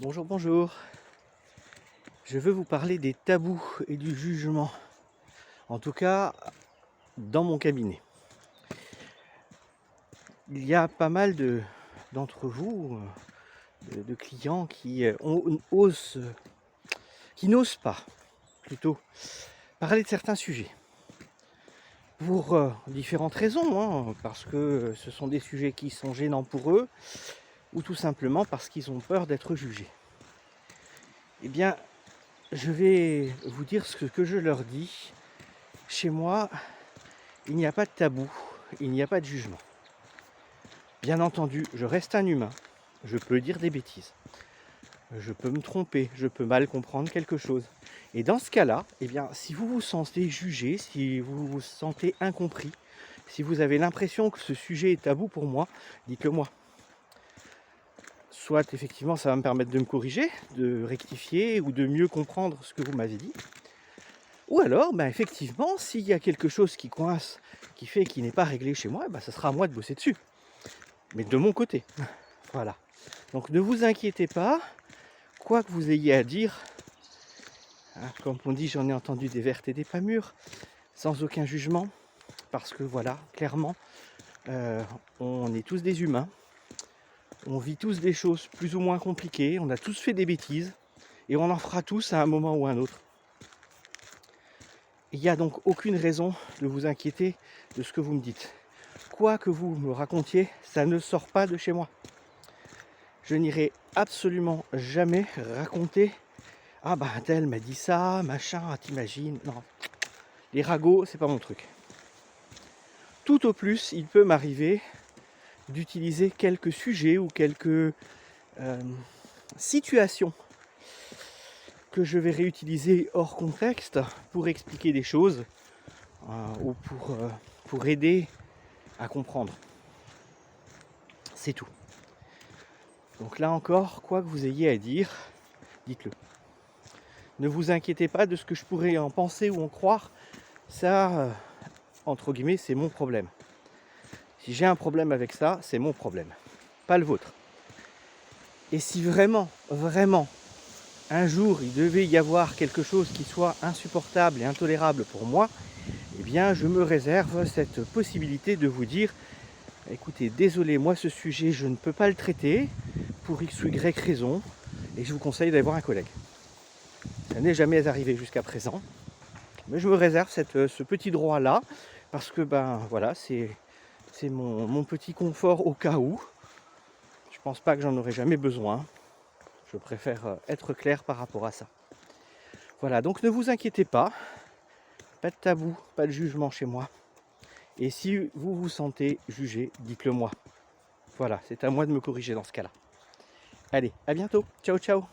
Bonjour, bonjour. Je veux vous parler des tabous et du jugement. En tout cas, dans mon cabinet. Il y a pas mal d'entre vous, de clients qui n'osent pas, plutôt, parler de certains sujets. Pour différentes raisons, hein, parce que ce sont des sujets qui sont gênants pour eux, ou tout simplement parce qu'ils ont peur d'être jugés. Eh bien, je vais vous dire ce que je leur dis. Chez moi, il n'y a pas de tabou, il n'y a pas de jugement. Bien entendu, je reste un humain, je peux dire des bêtises, je peux me tromper, je peux mal comprendre quelque chose. Et dans ce cas-là, eh bien, si vous vous sentez jugé, si vous vous sentez incompris, si vous avez l'impression que ce sujet est tabou pour moi, dites-le moi. Soit effectivement ça va me permettre de me corriger, de rectifier ou de mieux comprendre ce que vous m'avez dit. Ou alors, effectivement, s'il y a quelque chose qui coince, qui fait qu'il n'est pas réglé chez moi, ça sera à moi de bosser dessus. Mais de mon côté. Voilà. Donc ne vous inquiétez pas, quoi que vous ayez à dire, comme on dit, j'en ai entendu des vertes et des pas mûres, sans aucun jugement, parce que voilà, clairement, on est tous des humains, on vit tous des choses plus ou moins compliquées, on a tous fait des bêtises, et on en fera tous à un moment ou à un autre. Il n'y a donc aucune raison de vous inquiéter de ce que vous me dites. Quoi que vous me racontiez, ça ne sort pas de chez moi. Je n'irai absolument jamais raconter « Ah un tel m'a dit ça, machin, t'imagines ?» Non, les ragots, c'est pas mon truc. Tout au plus, il peut m'arriver d'utiliser quelques sujets ou quelques situations que je vais réutiliser hors contexte pour expliquer des choses ou pour aider à comprendre. C'est tout. Donc là encore, quoi que vous ayez à dire, dites-le. Ne vous inquiétez pas de ce que je pourrais en penser ou en croire. Ça, entre guillemets, c'est mon problème. Si j'ai un problème avec ça, c'est mon problème, pas le vôtre. Et si vraiment, un jour, il devait y avoir quelque chose qui soit insupportable et intolérable pour moi, eh bien, je me réserve cette possibilité de vous dire « Écoutez, désolé, moi, ce sujet, je ne peux pas le traiter pour X ou Y raison, et je vous conseille d'aller voir un collègue. » Ça n'est jamais arrivé jusqu'à présent, mais je me réserve ce petit droit-là, parce que, voilà, c'est mon petit confort au cas où. Je pense pas que j'en aurai jamais besoin. Je préfère être clair par rapport à ça. Voilà, donc ne vous inquiétez pas. Pas de tabou, pas de jugement chez moi. Et si vous vous sentez jugé, dites-le moi. Voilà, c'est à moi de me corriger dans ce cas-là. Allez, à bientôt. Ciao, ciao.